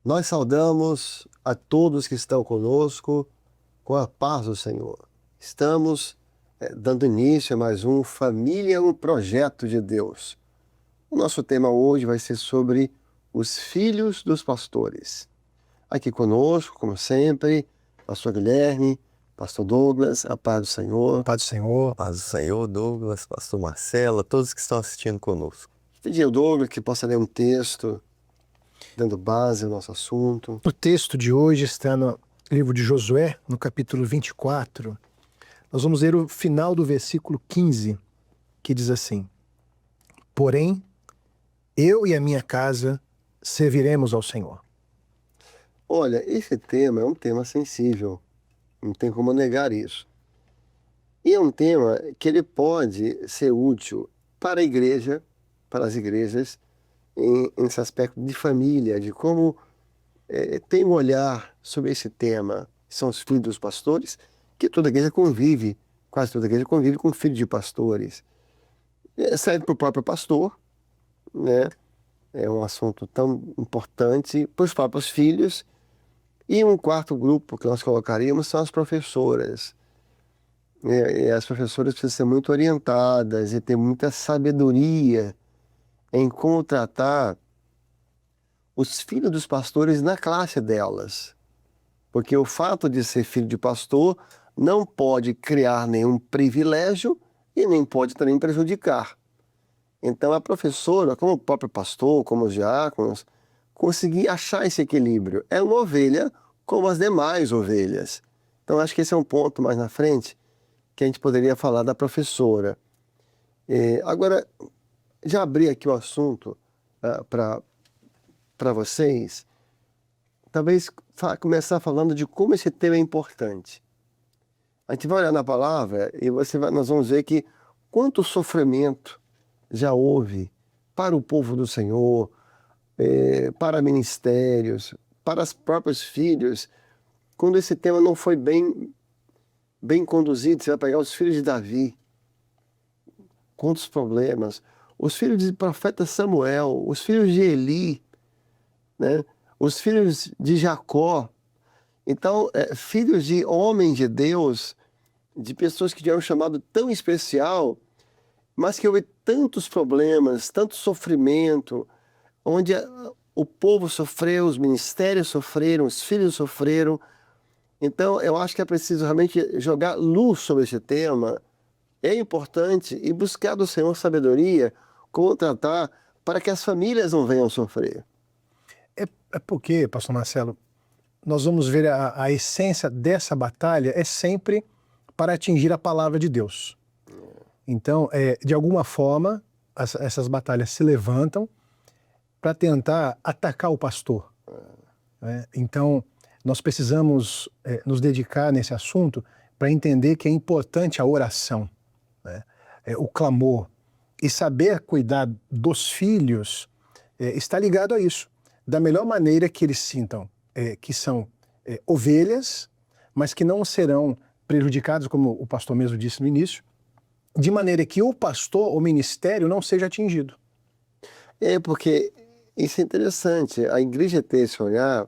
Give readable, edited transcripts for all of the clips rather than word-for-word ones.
Nós saudamos a todos que estão conosco com a paz do Senhor. Estamos dando início a mais um Família, um projeto de Deus. O nosso tema hoje vai ser sobre os filhos dos pastores. Aqui conosco, como sempre, pastor Guilherme, pastor Douglas, a paz do Senhor. Paz do Senhor. Paz do Senhor, Douglas, pastor Marcelo, todos que estão assistindo conosco. Pedi ao Douglas que possa ler um texto, dando base ao nosso assunto. O texto de hoje está no livro de Josué, no capítulo 24. Nós vamos ler o final do versículo 15, que diz assim: Porém, eu e a minha casa serviremos ao Senhor. Olha, esse tema é um tema sensível, não tem como negar isso. E é um tema que ele pode ser útil para a igreja, para as igrejas, nesse aspecto de família, de como tem um olhar sobre esse tema. São os filhos dos pastores, que toda igreja convive, quase toda igreja convive com filhos de pastores. Serve para o próprio pastor, né? É um assunto tão importante para os próprios filhos. E um quarto grupo que nós colocaríamos são as professoras. E as professoras precisam ser muito orientadas e ter muita sabedoria em como tratar os filhos dos pastores na classe delas. Porque o fato de ser filho de pastor não pode criar nenhum privilégio e nem pode também prejudicar. Então a professora, como o próprio pastor, como os diáconos, conseguir achar esse equilíbrio. É uma ovelha como as demais ovelhas. Então acho que esse é um ponto mais na frente que a gente poderia falar da professora. Agora, já abri aqui o assunto para vocês, talvez começar falando de como esse tema é importante. A gente vai olhar na palavra e nós vamos ver que quanto sofrimento já houve para o povo do Senhor, para ministérios, para os próprios filhos, quando esse tema não foi bem conduzido. Você vai pegar os filhos de Davi, quantos problemas, os filhos do profeta Samuel, os filhos de Eli, né? Os filhos de Jacó. Então, filhos de homens de Deus, de pessoas que tinham um chamado tão especial, mas que houve tantos problemas, tanto sofrimento, onde o povo sofreu, os ministérios sofreram, os filhos sofreram. Então, eu acho que é preciso realmente jogar luz sobre esse tema. É importante e buscar do Senhor sabedoria, como tratar, para que as famílias não venham sofrer. É porque, pastor Marcelo, nós vamos ver a essência dessa batalha é sempre para atingir a palavra de Deus. Então, de alguma forma, essas batalhas se levantam para tentar atacar o pastor. Então, nós precisamos nos dedicar nesse assunto para entender que é importante a oração, né? O clamor. E saber cuidar dos filhos está ligado a isso. Da melhor maneira que eles sintam que são ovelhas, mas que não serão prejudicados, como o pastor mesmo disse no início, de maneira que o pastor, o ministério, não seja atingido. Porque isso é interessante, a igreja ter esse olhar,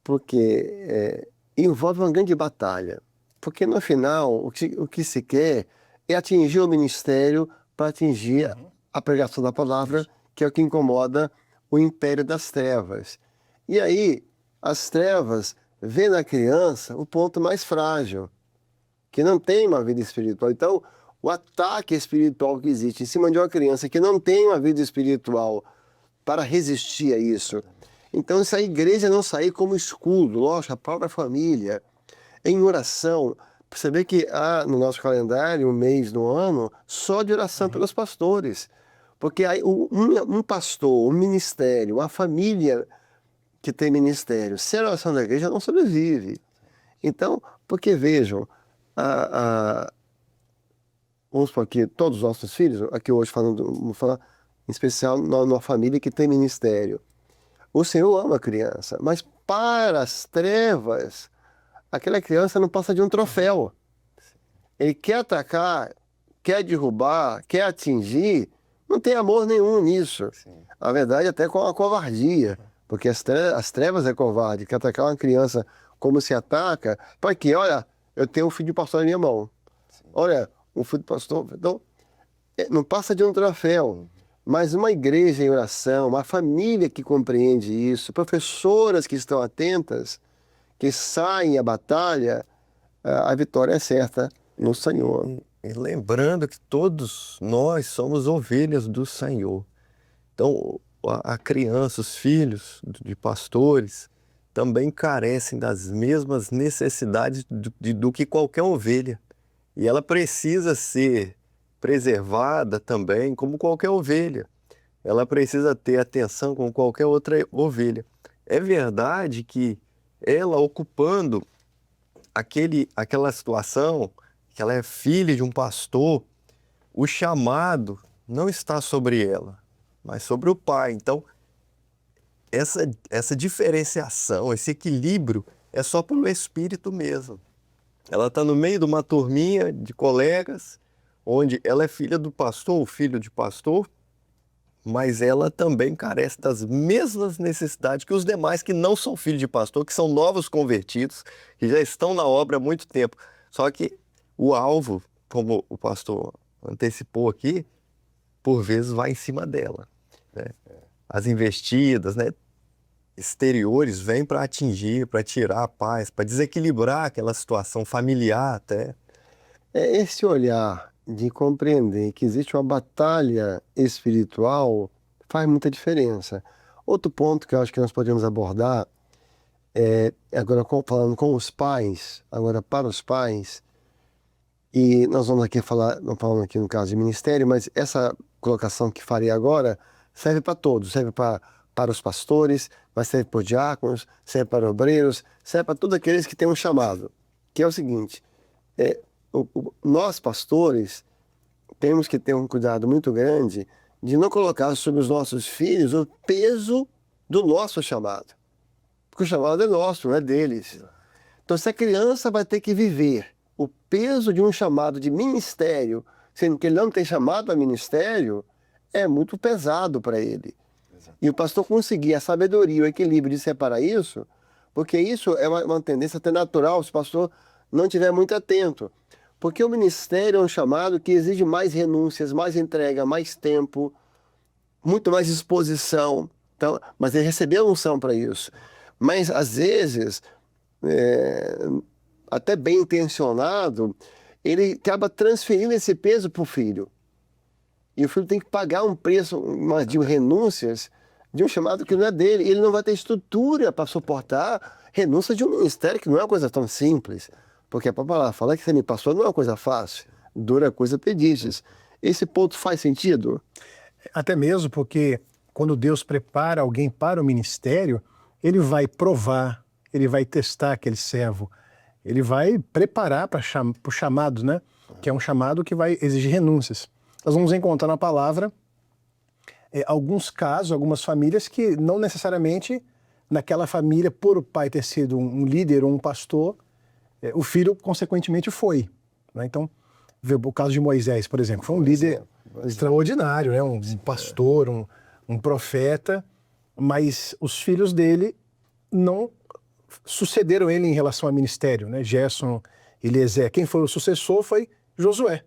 porque envolve uma grande batalha. Porque no final, o que se quer é atingir o ministério para atingir a pregação da palavra, que é o que incomoda o império das trevas. E aí, as trevas vêem na criança o ponto mais frágil, que não tem uma vida espiritual. Então, o ataque espiritual que existe em cima de uma criança que não tem uma vida espiritual para resistir a isso. Então, se a igreja não sair como escudo, lógico, a própria família, em oração, você vê que há no nosso calendário um mês no ano só de oração pelos pastores. Porque aí um pastor, um ministério, uma família que tem ministério, sem a oração da igreja não sobrevive. Então, porque vejam, vamos supor aqui, todos os nossos filhos, aqui hoje vamos falar em especial numa família que tem ministério. O Senhor ama a criança, mas para as trevas, aquela criança não passa de um troféu. Ele quer atacar, quer derrubar, quer atingir, não tem amor nenhum nisso. Sim. A verdade, até com a covardia. Porque as trevas é covarde, que atacar uma criança como se ataca, para que, olha, eu tenho um filho de pastor na minha mão. Olha, um filho de pastor. Então, não passa de um troféu. Mas uma igreja em oração, uma família que compreende isso, professoras que estão atentas, que saem à batalha, a vitória é certa no Senhor. E lembrando que todos nós somos ovelhas do Senhor. Então, a criança, os filhos de pastores, também carecem das mesmas necessidades do que qualquer ovelha. E ela precisa ser preservada também, como qualquer ovelha. Ela precisa ter atenção como qualquer outra ovelha. É verdade que ela ocupando aquela situação, que ela é filha de um pastor, o chamado não está sobre ela, mas sobre o pai. Então, essa diferenciação, esse equilíbrio é só pelo Espírito mesmo. Ela está no meio de uma turminha de colegas, onde ela é filha do pastor, o filho de pastor, mas ela também carece das mesmas necessidades que os demais que não são filhos de pastor, que são novos convertidos, que já estão na obra há muito tempo. Só que o alvo, como o pastor antecipou aqui, por vezes vai em cima dela, né? As investidas, né, exteriores vêm para atingir, para tirar a paz, para desequilibrar aquela situação familiar até. É esse olhar de compreender que existe uma batalha espiritual faz muita diferença. Outro ponto que eu acho que nós podemos abordar agora falando com os pais, agora para os pais, e nós vamos aqui falar, não falando aqui no caso de ministério, mas essa colocação que farei agora serve para todos, serve para os pastores, mas serve para os diáconos, serve para obreiros, serve para todos aqueles que têm um chamado, que é o seguinte, nós pastores temos que ter um cuidado muito grande de não colocar sobre os nossos filhos o peso do nosso chamado, porque o chamado é nosso, não é deles. Então, se a criança vai ter que viver o peso de um chamado de ministério, sendo que ele não tem chamado a ministério, é muito pesado para ele. Exato. E o pastor conseguir a sabedoria, o equilíbrio de separar isso, porque isso é uma tendência até natural se o pastor não estiver muito atento. Porque o ministério é um chamado que exige mais renúncias, mais entrega, mais tempo, muito mais exposição. Então, mas ele recebeu a unção para isso. Mas, às vezes, até bem intencionado, ele acaba transferindo esse peso para o filho. E o filho tem que pagar um preço de renúncias de um chamado que não é dele. Ele não vai ter estrutura para suportar renúncia de um ministério, que não é uma coisa tão simples. Porque a palavra fala que você me passou não é uma coisa fácil. Dura coisa pedistes. Esse ponto faz sentido? Até mesmo porque quando Deus prepara alguém para o ministério, ele vai provar, ele vai testar aquele servo, ele vai preparar para o chamado, né? Que é um chamado que vai exigir renúncias. Nós vamos encontrar na palavra alguns casos, algumas famílias que não necessariamente naquela família, por o pai ter sido um líder ou um pastor, o filho consequentemente foi, né? Então, o caso de Moisés, por exemplo, foi um líder extraordinário, né? Um pastor, um profeta, mas os filhos dele não sucederam ele em relação ao ministério, né? Gerson, Eliezer. Quem foi o sucessor foi Josué.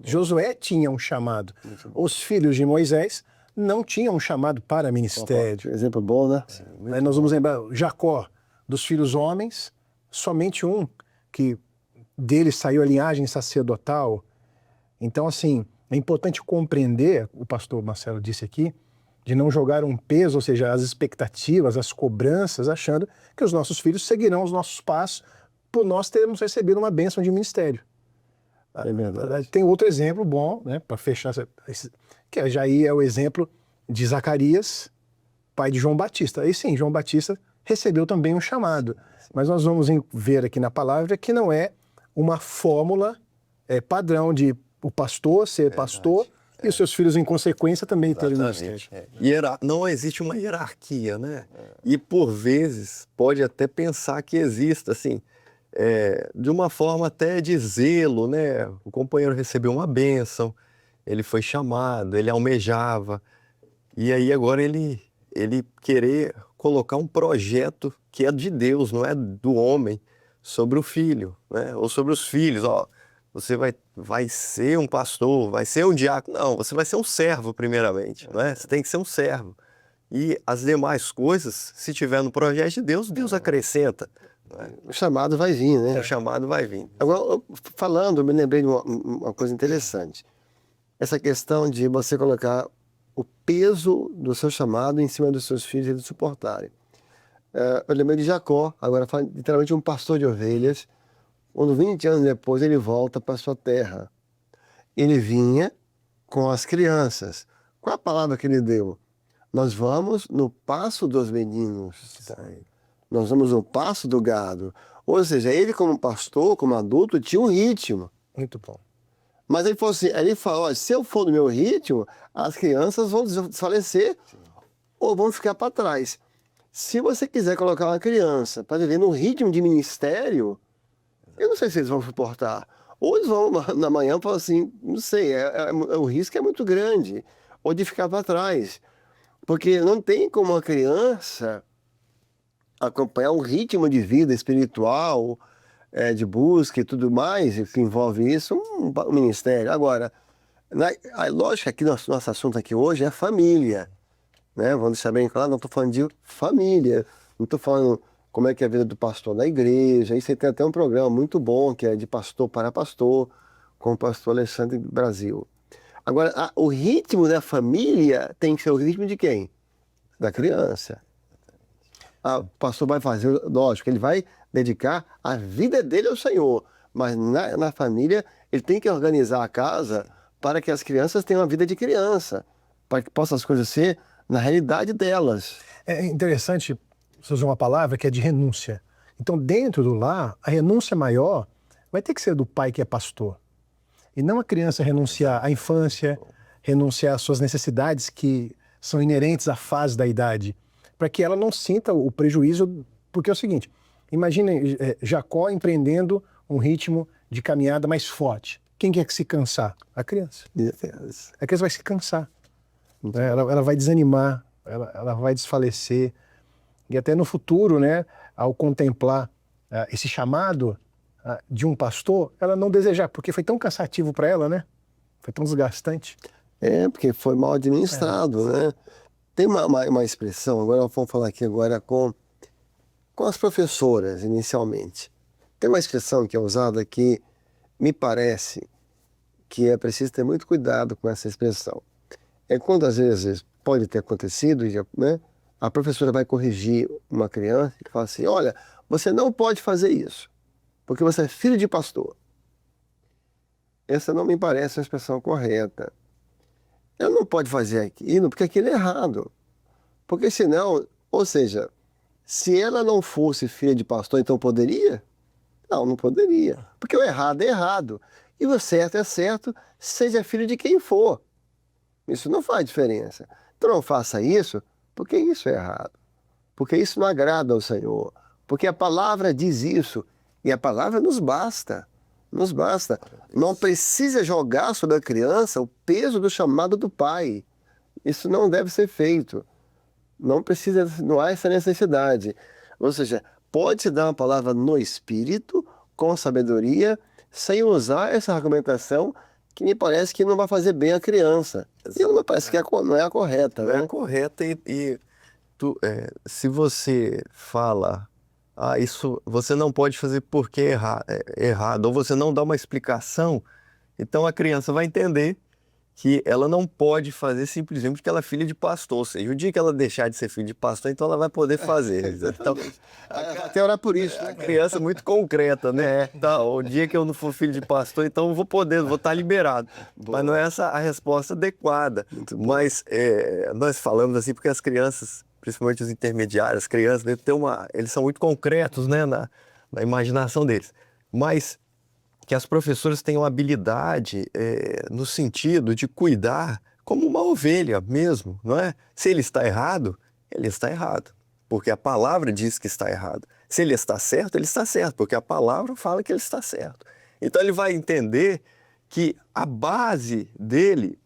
Josué tinha um chamado. Os filhos de Moisés não tinham um chamado para ministério. Exemplo bom, né? Aí nós vamos lembrar Jacó, dos filhos homens, somente um que dele saiu a linhagem sacerdotal. Então, assim, é importante compreender, o pastor Marcelo disse aqui, de não jogar um peso, ou seja, as expectativas, as cobranças, achando que os nossos filhos seguirão os nossos passos por nós termos recebido uma bênção de ministério. É verdade. Tem outro exemplo bom, né, para fechar, que já aí é o exemplo de Zacarias, pai de João Batista. Aí sim, João Batista recebeu também um chamado. Mas nós vamos ver aqui na palavra que não é uma fórmula padrão de o pastor ser pastor e os seus filhos, em consequência, também terem ministério. Não existe uma hierarquia, né? E, por vezes, pode até pensar que exista, assim, de uma forma até de zelo, né? O companheiro recebeu uma bênção, ele foi chamado, ele almejava, e aí agora ele querer colocar um projeto que é de Deus, não é do homem, sobre o filho, né? Ou sobre os filhos. Ó, você vai ser um pastor, vai ser um diácono. Não, você vai ser um servo primeiramente, não é? Você tem que ser um servo. E as demais coisas, se tiver no projeto de Deus, Deus acrescenta. O chamado vai vir, né? O chamado vai vir. Agora, falando, eu me lembrei de uma coisa interessante. Essa questão de você colocar o peso do seu chamado em cima dos seus filhos e eles suportarem. Eu lembrei de Jacó, agora literalmente um pastor de ovelhas, quando 20 anos depois ele volta para sua terra. Ele vinha com as crianças. Qual a palavra que ele deu? Nós vamos no passo dos meninos. Nós vamos no passo do gado. Ou seja, ele como pastor, como adulto, tinha um ritmo. Muito bom. Mas ele falou assim, ele falou, ó, se eu for no meu ritmo, as crianças vão desfalecer ou vão ficar para trás. Se você quiser colocar uma criança para viver num ritmo de ministério, eu não sei se eles vão suportar. Ou eles vão na manhã e falam assim, não sei, o risco é muito grande. Ou de ficar para trás. Porque não tem como uma criança acompanhar um ritmo de vida espiritual, de busca e tudo mais, que envolve isso, um ministério. Agora, lógico que nosso assunto aqui hoje é família. Né? Vamos deixar bem claro, não estou falando de família. Não estou falando como é que é a vida do pastor da igreja. Isso aí tem até um programa muito bom, que é de pastor para pastor, com o pastor Alexandre Brasil. Agora, o ritmo da família tem que ser o ritmo de quem? Da criança. O pastor vai fazer, lógico, ele vai dedicar a vida dele ao Senhor, mas na família ele tem que organizar a casa para que as crianças tenham uma vida de criança, para que possam as coisas ser na realidade delas. É interessante você usar uma palavra que é de renúncia. Então, dentro do lar, a renúncia maior vai ter que ser do pai que é pastor. E não a criança renunciar à infância, renunciar às suas necessidades que são inerentes à fase da idade, para que ela não sinta o prejuízo, porque é o seguinte, imagine Jacó empreendendo um ritmo de caminhada mais forte. Quem quer que se cansar? A criança. A criança vai se cansar. Né? Ela vai desanimar, ela vai desfalecer. E até no futuro, né, ao contemplar esse chamado de um pastor, ela não desejar, porque foi tão cansativo para ela, né? Foi tão desgastante. Porque foi mal administrado, né? Tem uma expressão, agora vamos falar aqui agora com as professoras, inicialmente. Tem uma expressão que é usada que me parece que é preciso ter muito cuidado com essa expressão. É quando, às vezes, pode ter acontecido, né? A professora vai corrigir uma criança e fala assim, olha, você não pode fazer isso, porque você é filho de pastor. Essa não me parece uma expressão correta. Ela não pode fazer aquilo porque aquilo é errado. Porque senão, ou seja, se ela não fosse filha de pastor, então poderia? Não, não poderia. Porque o errado é errado. E o certo é certo, seja filho de quem for. Isso não faz diferença. Então não faça isso, porque isso é errado. Porque isso não agrada ao Senhor. Porque a palavra diz isso. E a palavra nos basta. Nos basta. Não precisa jogar sobre a criança o peso do chamado do pai. Isso não deve ser feito. Não há essa necessidade. Ou seja, pode-se dar uma palavra no espírito, com sabedoria, sem usar essa argumentação que me parece que não vai fazer bem a criança. E não me parece que não é a correta. Não né? é a correta se você fala... isso você não pode fazer porque é errado, ou você não dá uma explicação, então a criança vai entender que ela não pode fazer simplesmente porque ela é filha de pastor. Ou seja, o dia que ela deixar de ser filha de pastor, então ela vai poder fazer. Então, até orar por isso. A criança é muito concreta, né? Então, o dia que eu não for filho de pastor, então eu vou estar liberado. Boa. Mas não é essa a resposta adequada. Mas nós falamos assim porque as crianças, principalmente os intermediários, as crianças, eles são muito concretos, né, na imaginação deles. Mas que as professoras tenham habilidade no sentido de cuidar como uma ovelha mesmo, não é? Se ele está errado, ele está errado, porque a palavra diz que está errado. Se ele está certo, porque a palavra fala que ele está certo. Então ele vai entender que a base dele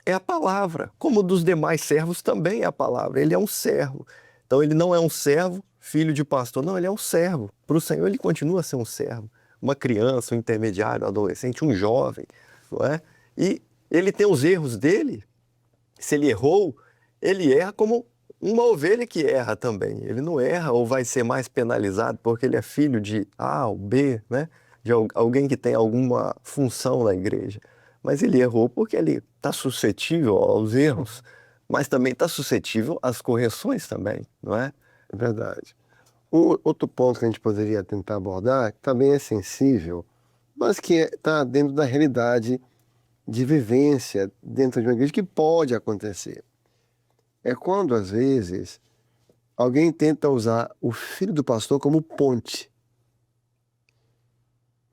é a palavra, como dos demais servos também é a palavra. Ele é um servo. Então ele não é um servo, filho de pastor, não, ele é um servo. Para o Senhor ele continua a ser um servo, uma criança, um intermediário, um adolescente, um jovem, não é? E ele tem os erros dele. Se ele errou, ele erra como uma ovelha que erra também. Ele não erra ou vai ser mais penalizado porque ele é filho de A ou B, né? De alguém que tem alguma função na igreja. Mas ele errou porque ele está suscetível aos erros, mas também está suscetível às correções também, não é? É verdade. Outro ponto que a gente poderia tentar abordar, que também é sensível, mas que está dentro da realidade de vivência dentro de uma igreja, que pode acontecer. É quando, às vezes, alguém tenta usar o filho do pastor como ponte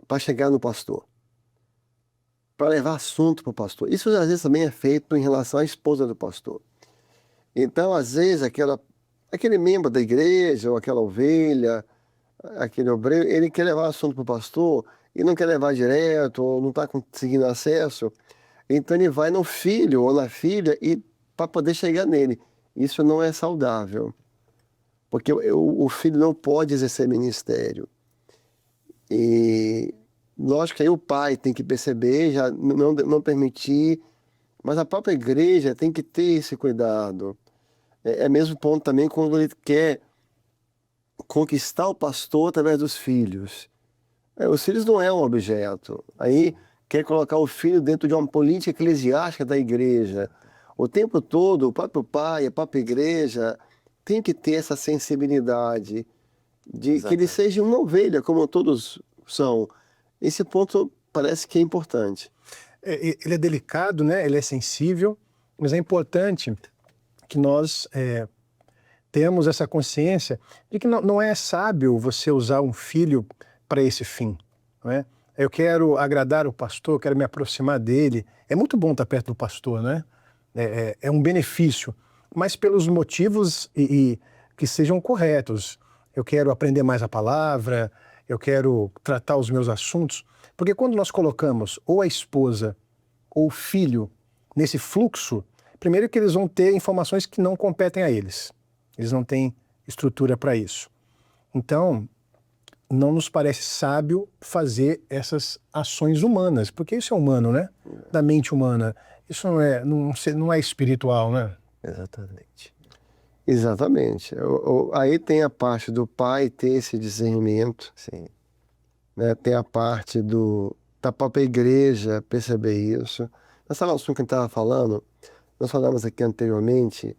para chegar no pastor, para levar assunto para o pastor. Isso, às vezes, também é feito em relação à esposa do pastor. Então, às vezes, aquele membro da igreja, ou aquela ovelha, aquele obreiro, ele quer levar assunto para o pastor e não quer levar direto, ou não está conseguindo acesso. Então ele vai no filho ou na filha para poder chegar nele. Isso não é saudável, porque o filho não pode exercer ministério. E lógico que aí o pai tem que perceber, já não permitir, mas a própria igreja tem que ter esse cuidado. É mesmo ponto também quando ele quer conquistar o pastor através dos filhos. Os filhos não é um objeto. Aí quer colocar o filho dentro de uma política eclesiástica da igreja. O tempo todo, o próprio pai, a própria igreja tem que ter essa sensibilidade de que ele seja uma ovelha, como todos são. Esse ponto parece que é importante. Ele é delicado, né? Ele é sensível, mas é importante que nós temos essa consciência de que não é sábio você usar um filho para esse fim, não é? Eu quero agradar o pastor, quero me aproximar dele. É muito bom estar perto do pastor, né? É um benefício, mas pelos motivos que sejam corretos. Eu quero aprender mais a palavra, eu quero tratar os meus assuntos, porque quando nós colocamos ou a esposa ou o filho nesse fluxo, primeiro que eles vão ter informações que não competem a eles. Eles não têm estrutura para isso. Então, não nos parece sábio fazer essas ações humanas, porque isso é humano, né? Da mente humana. Isso não é espiritual, né? Exatamente. Exatamente. Aí tem a parte do pai ter esse discernimento. Sim. Né? Tem a parte da própria igreja perceber isso. Nessa assunto que a gente estava falando, nós falamos aqui anteriormente,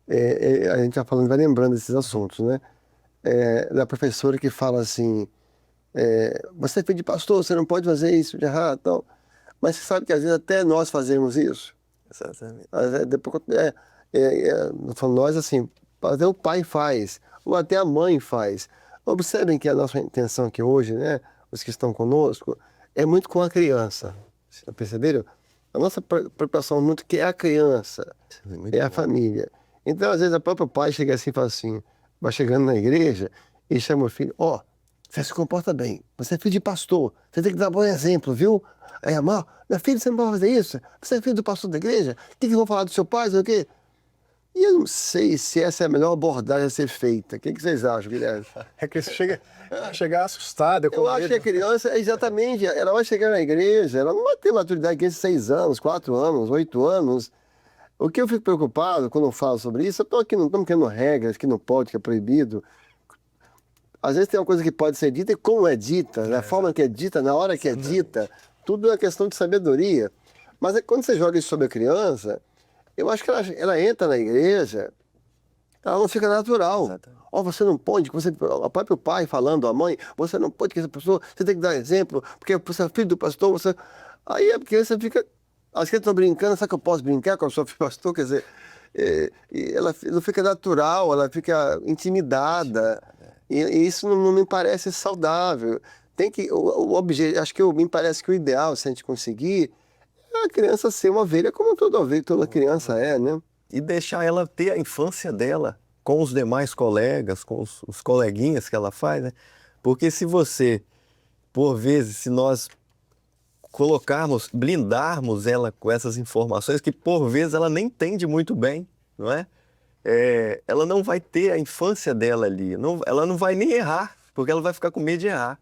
a gente já falando, vai lembrando desses assuntos, né? Da professora que fala assim, você é filho de pastor, você não pode fazer isso de errado, então. Mas você sabe que às vezes até nós fazemos isso. Exatamente. Depois, falando nós assim, até o pai faz, ou até a mãe faz. Observem que a nossa intenção aqui hoje, né, os que estão conosco, é muito com a criança. Perceberam? A nossa preocupação muito que é a criança, Muito é a bom. família. Então, às vezes, o próprio pai chega assim e fala assim, vai chegando na igreja e chama o filho, você se comporta bem, você é filho de pastor, você tem que dar bom exemplo, viu? Aí, meu filho, você não pode fazer isso, você é filho do pastor da igreja, o que vão falar do seu pai, o quê? E eu não sei se essa é a melhor abordagem a ser feita. O que vocês acham, Guilherme? É que você chega assustado. Eu acho que a criança, exatamente, ela vai chegar na igreja, ela não vai ter maturidade de 6 anos, 4 anos, 8 anos. O que eu fico preocupado quando eu falo sobre isso, eu estou aqui, não estamos criando regras, que não pode, que é proibido. Às vezes tem uma coisa que pode ser dita e como é dita, na forma que é dita, na hora que é dita, tudo é uma questão de sabedoria. Mas quando você joga isso sobre a criança, eu acho que ela entra na igreja, ela não fica natural. Você não pode, o próprio pai falando, a mãe, você não pode que essa pessoa, você tem que dar exemplo, porque você é filho do pastor, Aí a criança fica, as crianças estão brincando, será que eu posso brincar com a sua filha do pastor? Quer dizer, e ela não fica natural, ela fica intimidada, e isso não me parece saudável. Tem que, acho que me parece que o ideal, se a gente conseguir, é a criança ser uma ovelha como toda ovelha, toda criança é, né? E deixar ela ter a infância dela com os demais colegas, com os coleguinhas que ela faz, né? Porque se você, por vezes, se nós blindarmos ela com essas informações que por vezes ela nem entende muito bem, não é? ela não vai ter a infância dela ali, ela não vai nem errar, porque ela vai ficar com medo de errar.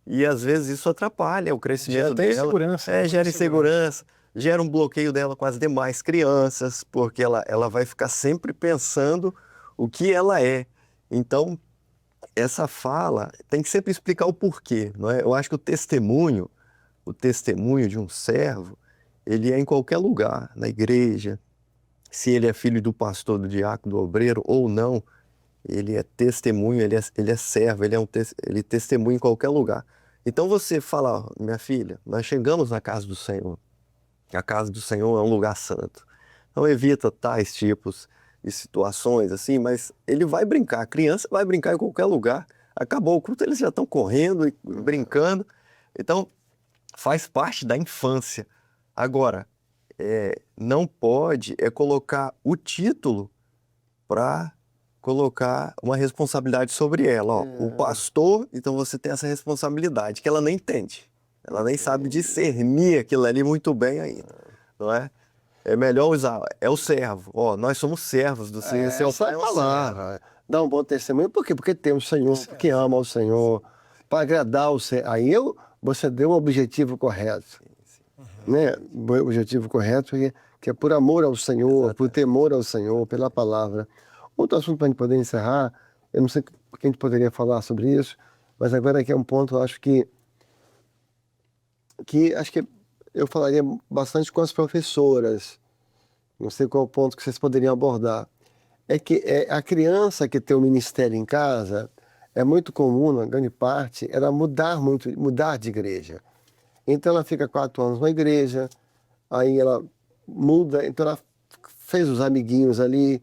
E às vezes isso atrapalha o crescimento Gera até dela. insegurança. Gera insegurança, gera um bloqueio dela com as demais crianças, porque ela vai ficar sempre pensando o que ela é. Então, essa fala tem que sempre explicar o porquê, não é? Eu acho que o testemunho de um servo, ele é em qualquer lugar, na igreja, se ele é filho do pastor, do diácono, do obreiro ou não, ele é testemunho, ele é servo, ele testemunha em qualquer lugar. Então você fala, ó, minha filha, nós chegamos na casa do Senhor. A casa do Senhor é um lugar santo. Então evita tais tipos de situações assim, mas ele vai brincar, a criança vai brincar em qualquer lugar. Acabou o culto, eles já estão correndo e brincando. Então faz parte da infância. Agora, não pode colocar o título para colocar uma responsabilidade sobre ela. Ó, o pastor, então você tem essa responsabilidade, que ela nem entende. Ela nem sabe discernir aquilo ali muito bem ainda, não é? É melhor usar, é o servo. Ó, nós somos servos do Senhor. Esse é o Essa pai, é a palavra. Dá um bom testemunho. Por quê? Porque tem o Senhor, porque ama o Senhor, para agradar o Senhor. Aí você deu o objetivo correto. Né? O objetivo correto que é por amor ao Senhor, por temor ao Senhor, pela palavra. Outro assunto para a gente poder encerrar, eu não sei o que a gente poderia falar sobre isso, mas agora aqui é um ponto, eu acho que eu falaria bastante com as professoras. Não sei qual é o ponto que vocês poderiam abordar. É que a criança que tem o ministério em casa, é muito comum, na grande parte, ela mudar de igreja. Então ela fica 4 anos na igreja, aí ela muda, então ela fez os amiguinhos ali,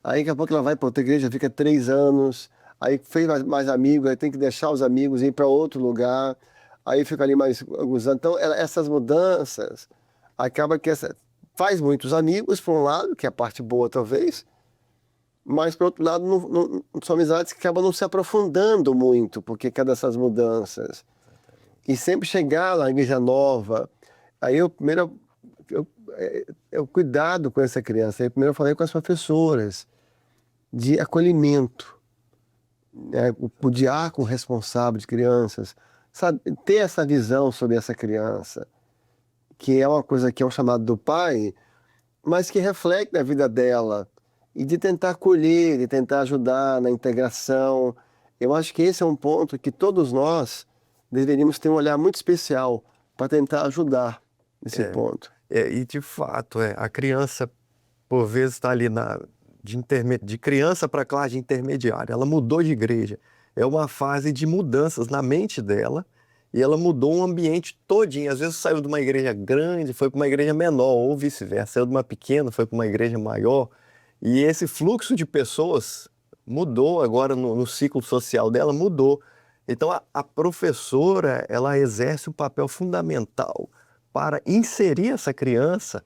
aí daqui a pouco ela vai para outra igreja, fica 3 anos, aí fez mais amigos, aí tem que deixar os amigos e ir para outro lugar, aí fica ali mais alguns anos. Então essas mudanças, acaba que faz muitos amigos, por um lado, que é a parte boa talvez, mas por outro lado são amizades que acabam não se aprofundando muito, porque cada dessas mudanças. E sempre chegar na igreja nova, aí eu cuidado com essa criança. Aí primeiro eu falei com as professoras de acolhimento, né? O diácono responsável de crianças, sabe, ter essa visão sobre essa criança, que é uma coisa que é o chamado do pai, mas que reflete na vida dela, e de tentar acolher, de tentar ajudar na integração. Eu acho que esse é um ponto que todos nós deveríamos ter um olhar muito especial para tentar ajudar nesse ponto. E de fato, a criança, por vezes, está ali de criança para classe intermediária. Ela mudou de igreja. É uma fase de mudanças na mente dela e ela mudou um ambiente todinho. Às vezes saiu de uma igreja grande, foi para uma igreja menor, ou vice-versa. Saiu de uma pequena, foi para uma igreja maior. E esse fluxo de pessoas mudou agora no ciclo social dela, mudou. Então a professora, ela exerce um papel fundamental para inserir essa criança,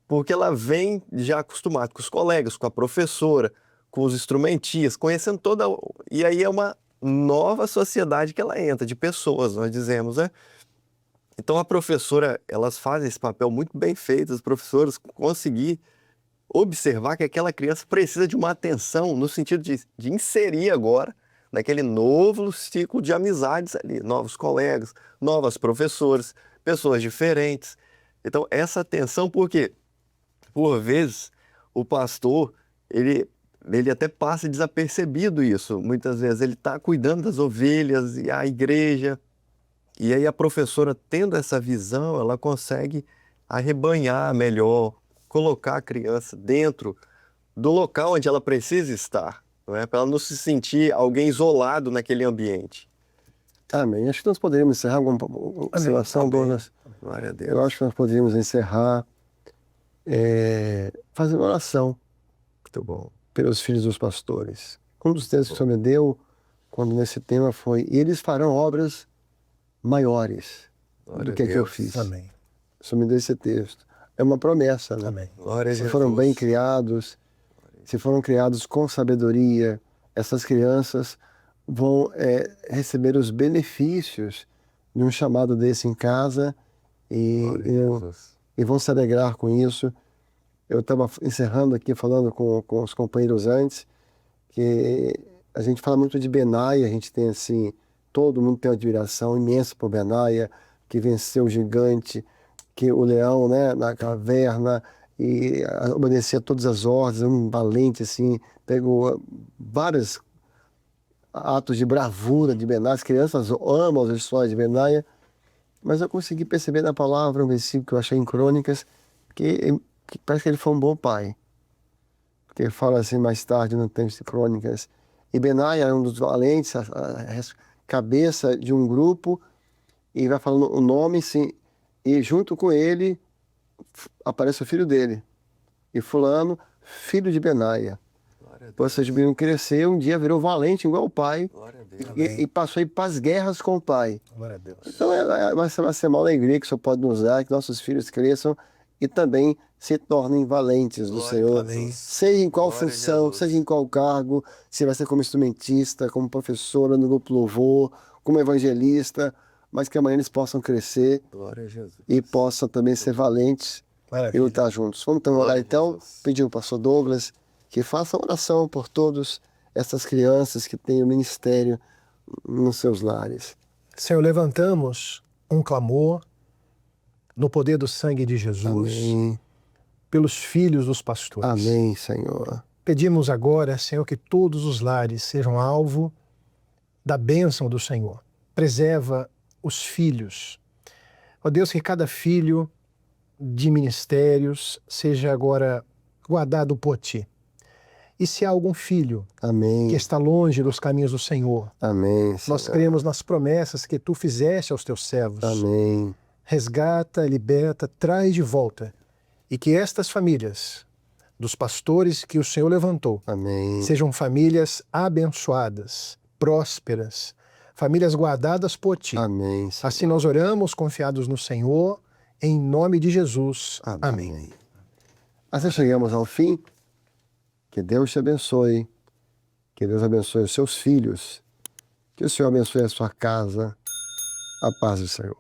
porque ela vem já acostumada com os colegas, com a professora, com os instrumentistas, conhecendo toda... E aí é uma nova sociedade que ela entra, de pessoas, nós dizemos, né? Então a professora, elas fazem esse papel muito bem feito, as professoras conseguir observar que aquela criança precisa de uma atenção no sentido de inserir agora naquele novo ciclo de amizades ali, novos colegas, novas professoras, pessoas diferentes. Então, essa atenção, porque, por vezes, o pastor, ele até passa desapercebido isso. Muitas vezes ele está cuidando das ovelhas e a igreja. E aí a professora, tendo essa visão, ela consegue arrebanhar melhor, colocar a criança dentro do local onde ela precisa estar, não é? Para ela não se sentir alguém isolado naquele ambiente. Amém. Acho que nós poderíamos encerrar alguma observação, Douglas. Glória a Deus. Eu acho que nós poderíamos encerrar fazendo oração Muito bom. pelos filhos dos pastores. Um dos textos que o Senhor me deu, quando nesse tema foi: e eles farão obras maiores do que eu fiz. Amém. O Senhor me deu esse texto. É uma promessa, né? Amém. Glória a Se Jesus. foram bem criados, se foram criados com sabedoria, essas crianças vão receber os benefícios de um chamado desse em casa e vão se alegrar com isso. Eu estava encerrando aqui, falando com os companheiros antes, que a gente fala muito de Benaia, a gente tem assim, todo mundo tem uma admiração imensa por Benaia, que venceu o gigante, que o leão, né, na caverna, e obedecia todas as ordens, um valente assim, pegou vários atos de bravura de Benaia, as crianças amam as histórias de Benaia, mas eu consegui perceber na palavra, um versículo que eu achei em Crônicas, que parece que ele foi um bom pai. Porque ele fala assim mais tarde no texto de Crônicas. E Benaia é um dos valentes, a cabeça de um grupo, e vai falando o nome, sim, e junto com ele aparece o filho dele. E fulano, filho de Benaia. Ou seja, o menino cresceu, um dia virou valente igual o pai, e passou a ir para as guerras com o pai. Glória a Deus. Então vai ser uma semana alegria que o Senhor pode nos dar, que nossos filhos cresçam e também se tornem valentes do Senhor. Amém. Seja em qual Glória a função, Jesus. seja em qual cargo, se vai ser como instrumentista, como professora no grupo louvor, como evangelista, mas que amanhã eles possam crescer Glória a Jesus. e possam também ser valentes e Maravilha. lutar juntos. Vamos então Glória orar a então, Jesus. pedir ao pastor Douglas que faça oração por todas essas crianças que têm o ministério nos seus lares. Senhor, levantamos um clamor no poder do sangue de Jesus Amém. pelos filhos dos pastores. Amém, Senhor. Pedimos agora, Senhor, que todos os lares sejam alvo da bênção do Senhor. Preserva os filhos. Ó Deus, que cada filho de ministérios seja agora guardado por Ti. E se há algum filho Amém. que está longe dos caminhos do Senhor, Amém, nós Senhor. cremos nas promessas que Tu fizeste aos Teus servos. Amém. Resgata, liberta, traz de volta. E que estas famílias, dos pastores que o Senhor levantou, Amém. sejam famílias abençoadas, prósperas, famílias guardadas por Ti. Amém, Senhor. Assim nós oramos confiados no Senhor, em nome de Jesus. Amém. Assim chegamos ao fim. Que Deus te abençoe. Que Deus abençoe os seus filhos. Que o Senhor abençoe a sua casa. A paz do Senhor.